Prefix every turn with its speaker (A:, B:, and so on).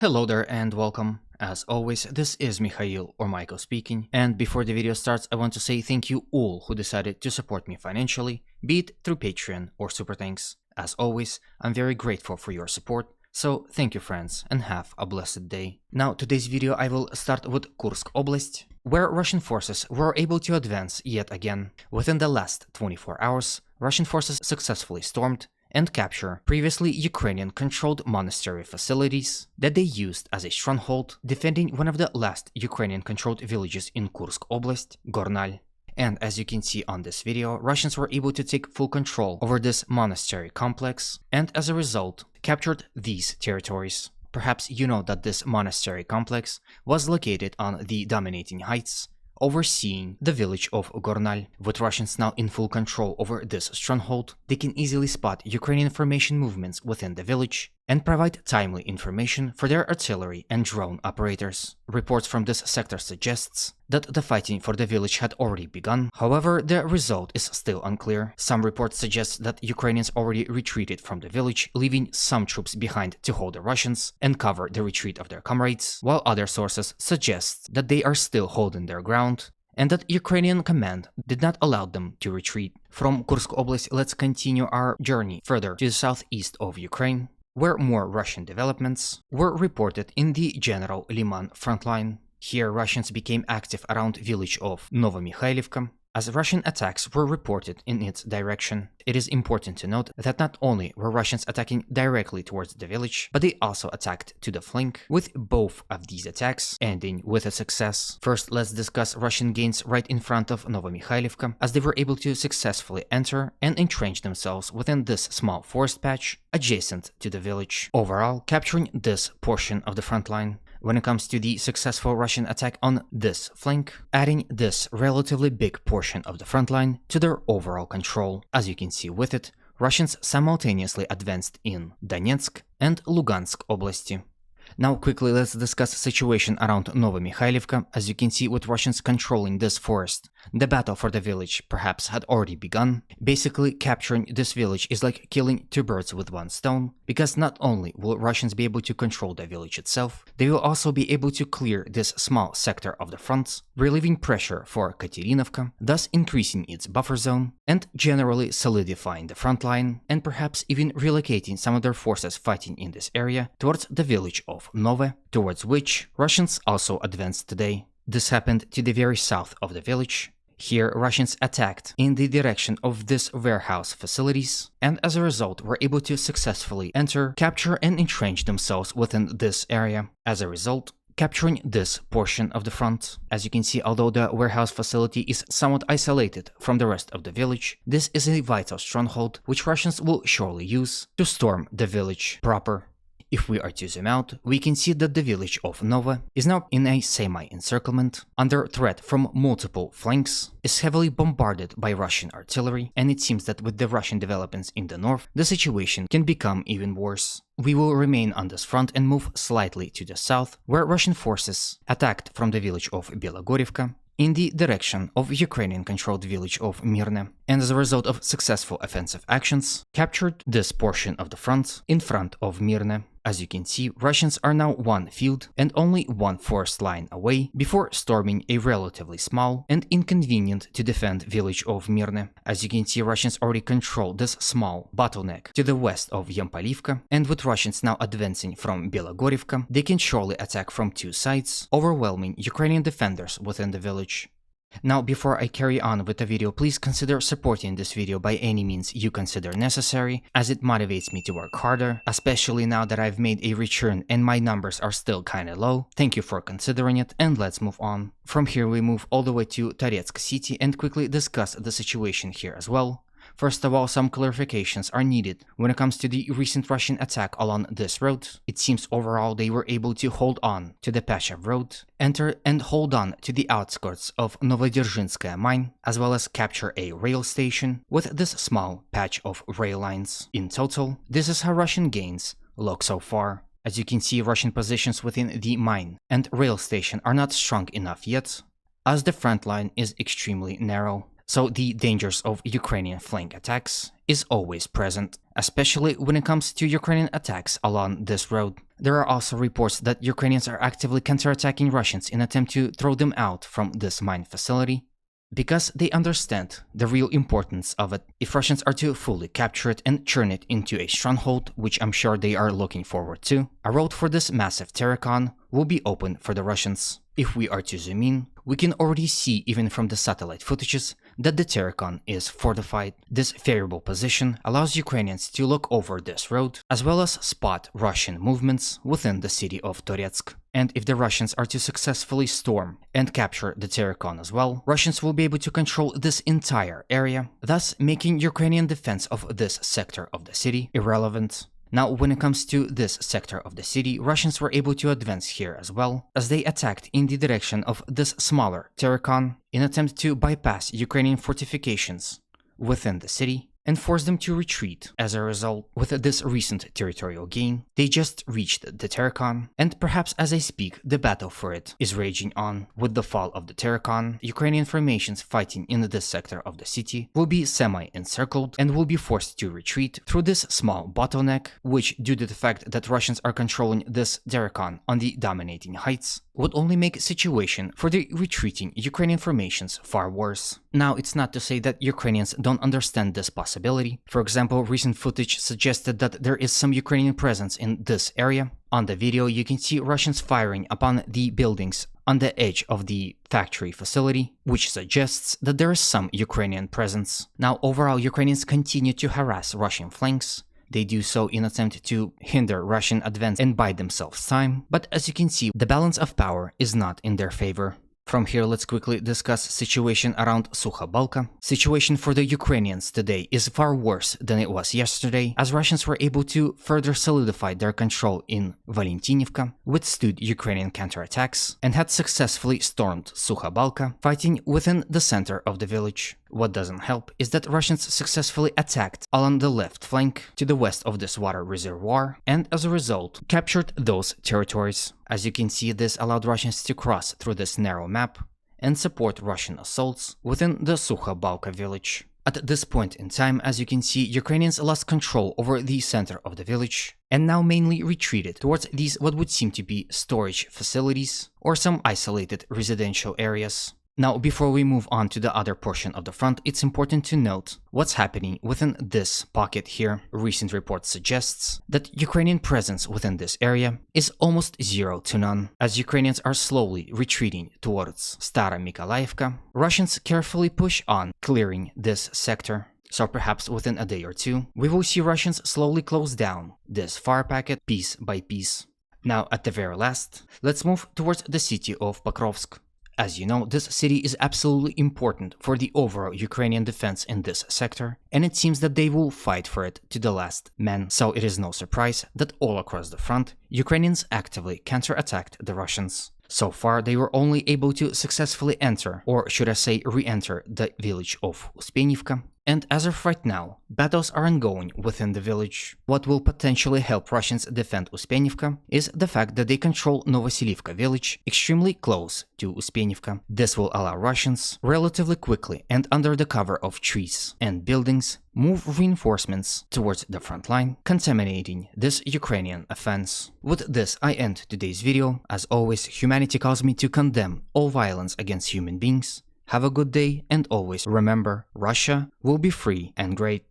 A: Hello there and welcome. As always, this is Mikhail or Michael speaking, and before the video starts I want to say thank you all who decided to support me financially, be it through Patreon or Super Thanks. As always, I'm very grateful for your support, so thank you friends and have a blessed day. Now today's video I will start with Kursk Oblast, where Russian forces were able to advance yet again. Within the last 24 hours, Russian forces successfully stormed and capture previously Ukrainian-controlled monastery facilities that they used as a stronghold, defending one of the last Ukrainian-controlled villages in Kursk Oblast, Gornal. And as you can see on this video, Russians were able to take full control over this monastery complex, and as a result, captured these territories. Perhaps you know that this monastery complex was located on the dominating heights, overseeing the village of Gornal. With Russians now in full control over this stronghold, they can easily spot Ukrainian formation movements within the village and provide timely information for their artillery and drone operators. Reports from this sector suggests that the fighting for the village had already begun, however the result is still unclear. Some reports suggest that Ukrainians already retreated from the village, leaving some troops behind to hold the Russians and cover the retreat of their comrades, while other sources suggest that they are still holding their ground and that Ukrainian command did not allow them to retreat. From Kursk Oblast, let's continue our journey further to the southeast of Ukraine, where more Russian developments were reported in the General Liman Frontline. Here Russians became active around the village of Nova Mikhaylovka, as Russian attacks were reported in its direction. It is important to note that not only were Russians attacking directly towards the village, but they also attacked to the flank, with both of these attacks ending with a success. First, let's discuss Russian gains right in front of Nova Mikhaylovka, as they were able to successfully enter and entrench themselves within this small forest patch adjacent to the village, overall capturing this portion of the front line. When it comes to the successful Russian attack on this flank, adding this relatively big portion of the front line to their overall control. As you can see with it, Russians simultaneously advanced in Donetsk and Lugansk oblasti. Now quickly let's discuss the situation around Nova Mikhaylovka. As you can see, with Russians controlling this forest, the battle for the village perhaps had already begun. Basically, capturing this village is like killing two birds with one stone, because not only will Russians be able to control the village itself, they will also be able to clear this small sector of the front, relieving pressure for Katerinovka, thus increasing its buffer zone and generally solidifying the front line, and perhaps even relocating some of their forces fighting in this area towards the village of Nova, towards which Russians also advanced today. This happened to the very south of the village. Here Russians attacked in the direction of this warehouse facilities, and as a result were able to successfully enter, capture and entrench themselves within this area. As a result, capturing this portion of the front. As you can see, although the warehouse facility is somewhat isolated from the rest of the village, this is a vital stronghold which Russians will surely use to storm the village proper. If we are to zoom out, we can see that the village of Nova is now in a semi-encirclement, under threat from multiple flanks, is heavily bombarded by Russian artillery, and it seems that with the Russian developments in the north, the situation can become even worse. We will remain on this front and move slightly to the south, where Russian forces attacked from the village of Belogorivka in the direction of Ukrainian-controlled village of Miren, and as a result of successful offensive actions, captured this portion of the front in front of Miren. As you can see, Russians are now one field and only one forest line away before storming a relatively small and inconvenient to defend village of Miren. As you can see, Russians already control this small bottleneck to the west of Yampolivka, and with Russians now advancing from Belogorivka, they can surely attack from two sides, overwhelming Ukrainian defenders within the village. Now, before I carry on with the video, please consider supporting this video by any means you consider necessary, as it motivates me to work harder, especially now that I've made a return and my numbers are still kinda low. Thank you for considering it, and let's move on. From here we move all the way to Toretsk city and quickly discuss the situation here as well. First of all, some clarifications are needed when it comes to the recent Russian attack along this road. It seems overall they were able to hold on to the patch of road, enter and hold on to the outskirts of Novodzerzhinskaya mine, as well as capture a rail station with this small patch of rail lines. In total, this is how Russian gains look so far. As you can see, Russian positions within the mine and rail station are not strong enough yet, as the front line is extremely narrow. so the dangers of Ukrainian flank attacks is always present, especially when it comes to Ukrainian attacks along this road. There are also reports that Ukrainians are actively counterattacking Russians in an attempt to throw them out from this mine facility, because they understand the real importance of it if Russians are to fully capture it and turn it into a stronghold, which I'm sure they are looking forward to. A road for this massive Terrakan will be open for the Russians. If we are to zoom in, we can already see even from the satellite footages that the Terrakan is fortified. This favorable position allows Ukrainians to look over this road, as well as spot Russian movements within the city of Toretsk. And if the Russians are to successfully storm and capture the Terrakan as well, Russians will be able to control this entire area, thus making Ukrainian defense of this sector of the city irrelevant. Now, when it comes to this sector of the city, Russians were able to advance here as well, as they attacked in the direction of this smaller Terrakan in attempt to bypass Ukrainian fortifications within the city and force them to retreat. As a result, with this recent territorial gain, they just reached the Terrakan, and perhaps as I speak, the battle for it is raging on. With the fall of the Terrakan, Ukrainian formations fighting in this sector of the city will be semi-encircled and will be forced to retreat through this small bottleneck, which, due to the fact that Russians are controlling this Terrakan on the dominating heights, would only make a situation for the retreating Ukrainian formations far worse. Now, it's not to say that Ukrainians don't understand this possibility. For example, recent footage suggested that there is some Ukrainian presence in this area. On the video, you can see Russians firing upon the buildings on the edge of the factory facility, which suggests that there is some Ukrainian presence. Now, overall, Ukrainians continue to harass Russian flanks. They do so in attempt to hinder Russian advance and buy themselves time, but as you can see, the balance of power is not in their favor. From here, let's quickly discuss situation around Sukha Balka. Situation for the Ukrainians today is far worse than it was yesterday, as Russians were able to further solidify their control in Valentinivka, withstood Ukrainian counterattacks, and had successfully stormed Sukha Balka, fighting within the center of the village. What doesn't help is that Russians successfully attacked along the left flank to the west of this water reservoir, and as a result, captured those territories. As you can see, this allowed Russians to cross through this narrow map and support Russian assaults within the Sukha Balka village. At this point in time, as you can see, Ukrainians lost control over the center of the village and now mainly retreated towards these what would seem to be storage facilities or some isolated residential areas. Now, before we move on to the other portion of the front, it's important to note what's happening within this pocket here. Recent report suggests that Ukrainian presence within this area is almost 0 to none. As Ukrainians are slowly retreating towards Nova Mikhaylovka, Russians carefully push on, clearing this sector. So perhaps within a day or two, we will see Russians slowly close down this far pocket piece by piece. Now, at the very last, let's move towards the city of Pokrovsk. As you know, this city is absolutely important for the overall Ukrainian defense in this sector, and it seems that they will fight for it to the last man. So it is no surprise that all across the front, Ukrainians actively counterattacked the Russians. So far, they were only able to successfully enter, or should I say re-enter, the village of Uspenivka. And as of right now, battles are ongoing within the village. What will potentially help Russians defend Uspenivka is the fact that they control Novoselivka village extremely close to Uspenivka. This will allow Russians relatively quickly and under the cover of trees and buildings move reinforcements towards the front line, contaminating this Ukrainian offense. With this, I end today's video. As always, humanity calls me to condemn all violence against human beings. Have a good day, and always remember, Russia will be free and great.